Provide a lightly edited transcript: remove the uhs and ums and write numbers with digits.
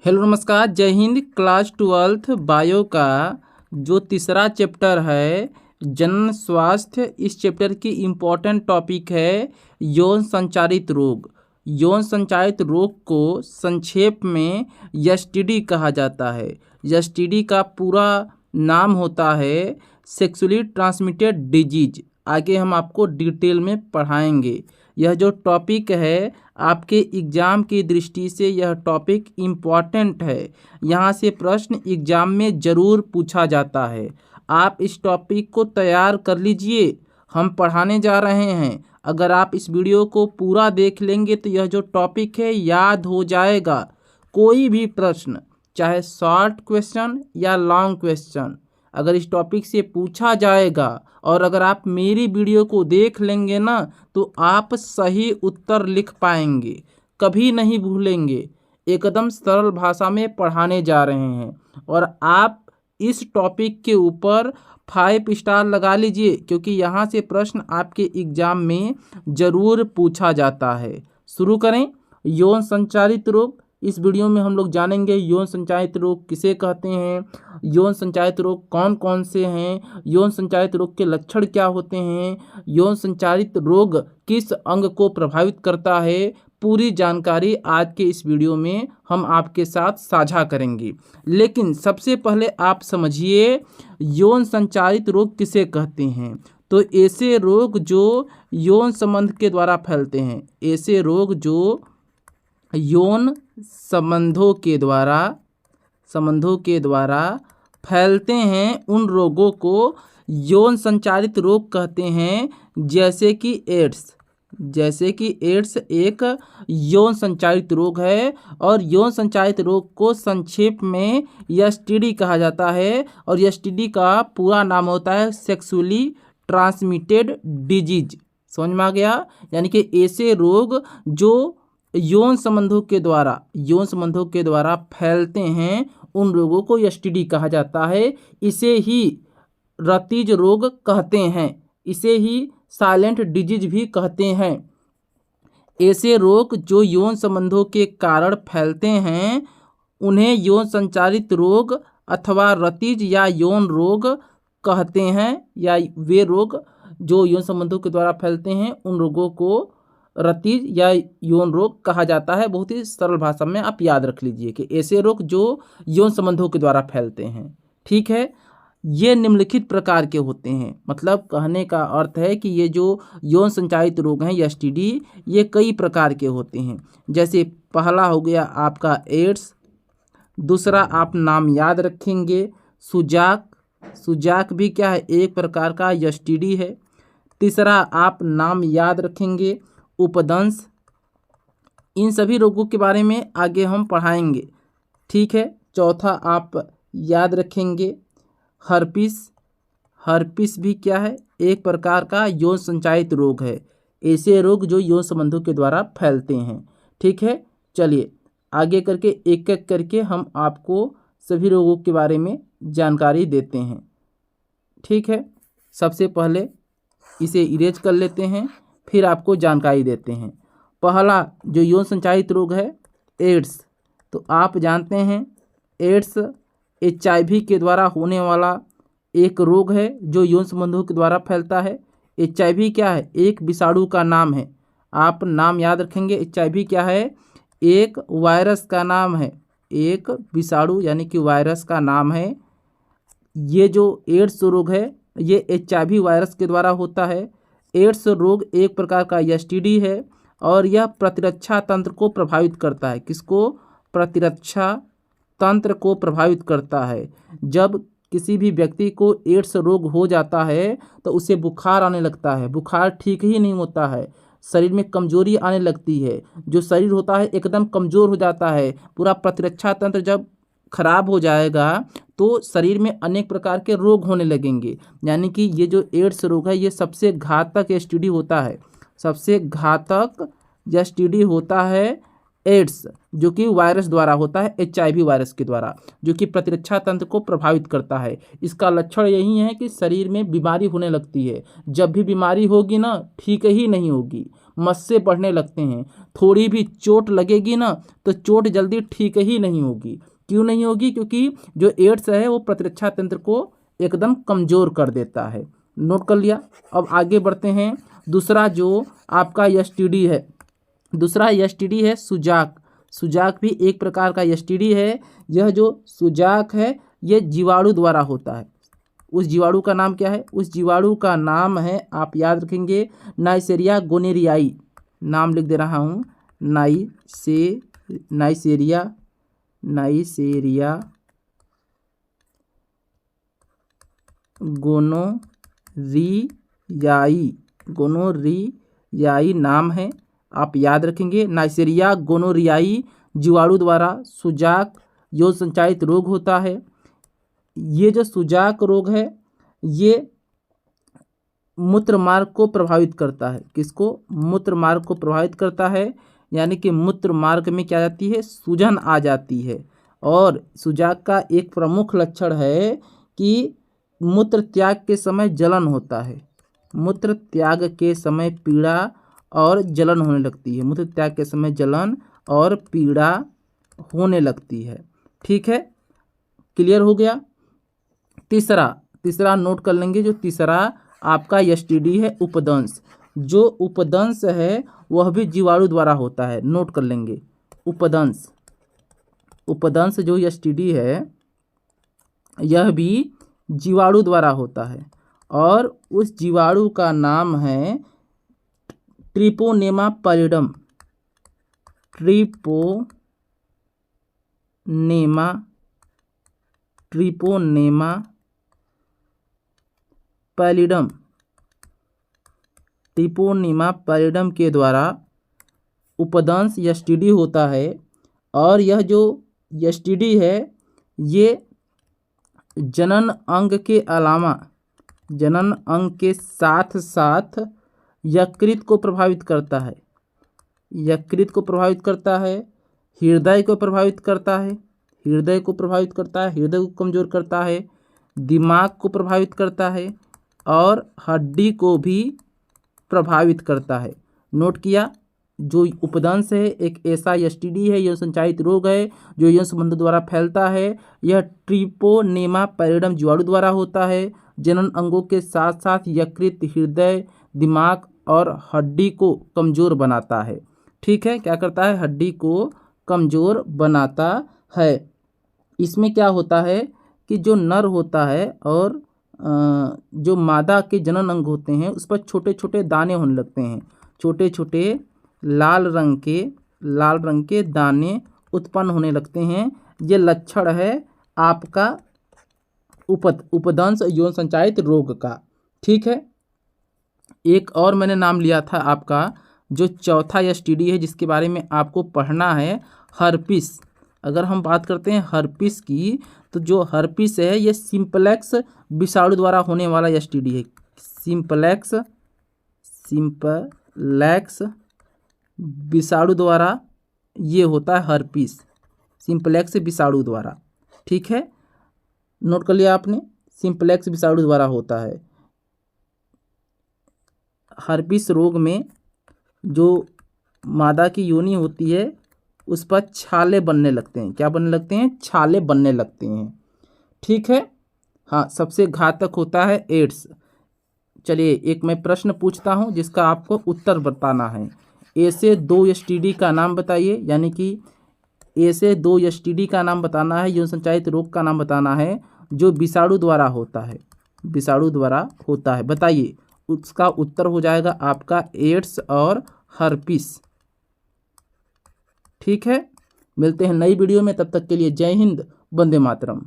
Hello नमस्कार, जय Hind. Class 12th bio का जो तीसरा चैप्टर है जनन स्वास्थ्य, इस चैप्टर की इम्पोर्टेंट टॉपिक है यौन संचारित रोग। यौन संचारित रोग को संक्षेप में एसटीडी कहा जाता है। एसटीडी का पूरा नाम होता है सेक्सुअली ट्रांसमिटेड डिजीज। आगे हम आपको डिटेल में पढ़ाएंगे। यह जो टॉपिक है आपके एग्ज़ाम की दृष्टि से यह टॉपिक इम्पॉर्टेंट है। यहाँ से प्रश्न एग्ज़ाम में ज़रूर पूछा जाता है। आप इस टॉपिक को तैयार कर लीजिए, हम पढ़ाने जा रहे हैं। अगर आप इस वीडियो को पूरा देख लेंगे तो यह जो टॉपिक है याद हो जाएगा। कोई भी प्रश्न, चाहे शॉर्ट क्वेश्चन या लॉन्ग क्वेश्चन, अगर इस टॉपिक से पूछा जाएगा और अगर आप मेरी वीडियो को देख लेंगे ना तो आप सही उत्तर लिख पाएंगे, कभी नहीं भूलेंगे। एकदम सरल भाषा में पढ़ाने जा रहे हैं और आप इस टॉपिक के ऊपर 5 स्टार लगा लीजिए, क्योंकि यहाँ से प्रश्न आपके एग्ज़ाम में ज़रूर पूछा जाता है। शुरू करें। यौन संचारित रोग। इस वीडियो में हम लोग जानेंगे यौन संचारित रोग किसे कहते हैं, यौन संचारित रोग कौन कौन से हैं, यौन संचारित रोग के लक्षण क्या होते हैं, यौन संचारित रोग किस अंग को प्रभावित करता है। पूरी जानकारी आज के इस वीडियो में हम आपके साथ साझा करेंगे। लेकिन सबसे पहले आप समझिए यौन संचारित रोग किसे कहते हैं। तो ऐसे रोग जो यौन संबंध के द्वारा फैलते हैं, ऐसे रोग जो यौन संबंधों के द्वारा फैलते हैं, उन रोगों को यौन संचारित रोग कहते हैं। जैसे कि एड्स एक यौन संचारित रोग है और यौन संचारित रोग को संक्षेप में एसटीडी कहा जाता है और एसटीडी का पूरा नाम होता है सेक्सुअली ट्रांसमिटेड डिजीज। समझ में आ गया? यानी कि ऐसे रोग जो यौन संबंधों के द्वारा फैलते हैं, उन रोगों को एसटीडी कहा जाता है। इसे ही रतिज रोग कहते हैं, इसे ही साइलेंट डिजीज भी कहते हैं। ऐसे रोग जो यौन संबंधों के कारण फैलते हैं उन्हें यौन संचारित रोग अथवा रतिज या यौन रोग कहते हैं, या वे रोग जो यौन संबंधों के द्वारा फैलते हैं उन रोगों को रतिज या यौन रोग कहा जाता है। बहुत ही सरल भाषा में आप याद रख लीजिए कि ऐसे रोग जो यौन संबंधों के द्वारा फैलते हैं। ठीक है, ये निम्नलिखित प्रकार के होते हैं। मतलब कहने का अर्थ है कि ये जो यौन संचारित रोग हैं एसटीडी, ये कई प्रकार के होते हैं। जैसे पहला हो गया आपका एड्स, दूसरा आप नाम याद रखेंगे सुजाक भी क्या है, एक प्रकार का एसटीडी है। तीसरा आप नाम याद रखेंगे उपदंश। इन सभी रोगों के बारे में आगे हम पढ़ाएंगे। ठीक है। चौथा आप याद रखेंगे हर्पिस भी क्या है, एक प्रकार का यौन संचारित रोग है। ऐसे रोग जो यौन संबंधों के द्वारा फैलते हैं। ठीक है, चलिए आगे करके एक एक करके हम आपको सभी रोगों के बारे में जानकारी देते हैं। ठीक है, सबसे पहले इसे इरेज कर लेते हैं, फिर आपको जानकारी देते हैं। पहला जो यौन संचारित रोग है एड्स, तो आप जानते हैं एड्स एचआईवी के द्वारा होने वाला एक रोग है जो यौन संबंधों के द्वारा फैलता है। एचआईवी क्या है, एक विषाणु का नाम है। आप नाम याद रखेंगे, एचआईवी क्या है, एक वायरस का नाम है, एक विषाणु यानी कि वायरस का नाम है। ये जो एड्स रोग है ये एचआईवी वायरस के द्वारा होता है। एड्स रोग एक प्रकार का एसटीडी है और यह प्रतिरक्षा तंत्र को प्रभावित करता है। किसको? प्रतिरक्षा तंत्र को प्रभावित करता है। जब किसी भी व्यक्ति को एड्स रोग हो जाता है तो उसे बुखार आने लगता है, बुखार ठीक ही नहीं होता है, शरीर में कमजोरी आने लगती है, जो शरीर होता है एकदम कमज़ोर हो जाता है। पूरा प्रतिरक्षा तंत्र जब खराब हो जाएगा तो शरीर में अनेक प्रकार के रोग होने लगेंगे। यानी कि ये जो एड्स रोग है ये सबसे घातक एसटीडी होता है, सबसे घातक एसटीडी होता है एड्स जो कि वायरस द्वारा होता है, HIV वायरस के द्वारा, जो कि प्रतिरक्षा तंत्र को प्रभावित करता है। इसका लक्षण यही है कि शरीर में बीमारी होने लगती है। जब भी बीमारी होगी ना, ठीक ही नहीं होगी, मस्से बढ़ने लगते हैं। थोड़ी भी चोट लगेगी ना तो चोट जल्दी ठीक ही नहीं होगी। क्यों नहीं होगी? क्योंकि जो एड्स है वो प्रतिरक्षा तंत्र को एकदम कमज़ोर कर देता है। नोट कर लिया। अब आगे बढ़ते हैं। दूसरा जो आपका STD है, दूसरा STD है सुजाक। सुजाक भी एक प्रकार का STD है। यह जो सुजाक है ये जीवाणु द्वारा होता है। उस जीवाणु का नाम क्या है? उस जीवाणु का नाम है, आप याद रखेंगे, नाइसेरिया गोनेरियाई। नाम लिख दे रहा हूँ, नाइसेरिया गोनोरियाई नाम है, आप याद रखेंगे। नाइसेरिया गोनोरियाई जीवाणु द्वारा सुजाक यौन संचारित रोग होता है। ये जो सुजाक रोग है ये मूत्र मार्ग को प्रभावित करता है। किसको? मूत्र मार्ग को प्रभावित करता है, यानी कि मूत्र मार्ग में क्या जाती है? सूजन आ जाती है। और सुजाक का एक प्रमुख लक्षण है कि मूत्र त्याग के समय जलन होता है। मूत्र त्याग के समय पीड़ा और जलन होने लगती है। मूत्र त्याग के समय जलन और पीड़ा होने लगती है। ठीक है, क्लियर हो गया। तीसरा नोट कर लेंगे। जो तीसरा आपका STD है उपदंश। जो उपदंश है वह भी जीवाणु द्वारा होता है। नोट कर लेंगे। उपदंश जो STD है यह भी जीवाणु द्वारा होता है और उस जीवाणु का नाम है ट्रिपोनेमा पैलिडम। ट्रिपोनेमा पैलिडम के द्वारा उपदंश STD होता है। और यह जो STD है ये जनन अंग के अलावा जनन अंग के साथ साथ यकृत को प्रभावित करता है। हृदय को प्रभावित करता है, हृदय को कमज़ोर करता है, दिमाग को प्रभावित करता है और हड्डी को भी प्रभावित करता है। नोट किया। जो उपदंश है एक ऐसा STD है, यौन संचारित रोग है जो यौन संबंधों द्वारा फैलता है। यह ट्रिपोनेमा पैलिडम जीवाणु द्वारा होता है। जनन अंगों के साथ साथ यकृत, हृदय, दिमाग और हड्डी को कमज़ोर बनाता है। ठीक है, क्या करता है? हड्डी को कमज़ोर बनाता है। इसमें क्या होता है कि जो नर होता है और जो मादा के जनन अंग होते हैं उस पर छोटे छोटे दाने होने लगते हैं। छोटे छोटे लाल रंग के दाने उत्पन्न होने लगते हैं। ये लक्षण है आपका उपदंश यौन संचारित रोग का। ठीक है, एक और मैंने नाम लिया था आपका जो चौथा STD है जिसके बारे में आपको पढ़ना है, हर्पिस। अगर हम बात करते हैं हर्पिस की तो जो हर्पिस है ये सिंपलेक्स विषाणु द्वारा होने वाला STD है। सिंपलेक्स विषाणु द्वारा ये होता है हर्पिस, सिंपलेक्स विषाणु द्वारा। ठीक है, नोट कर लिया आपने, सिंपलेक्स विषाणु द्वारा होता है। हर्पिस रोग में जो मादा की योनि होती है उस पर छाले बनने लगते हैं। क्या बनने लगते हैं? छाले बनने लगते हैं। ठीक है, हाँ, सबसे घातक होता है एड्स। चलिए एक मैं प्रश्न पूछता हूँ जिसका आपको उत्तर बताना है। ऐसे 2 STD का नाम बताइए, यानी कि ऐसे 2 STD का नाम बताना है, यौन संचारित रोग का नाम बताना है जो विषाणु द्वारा होता है। बताइए। उसका उत्तर हो जाएगा आपका एड्स और हर्पिस। ठीक है, मिलते हैं नई वीडियो में, तब तक के लिए जय हिंद, वंदे मातरम।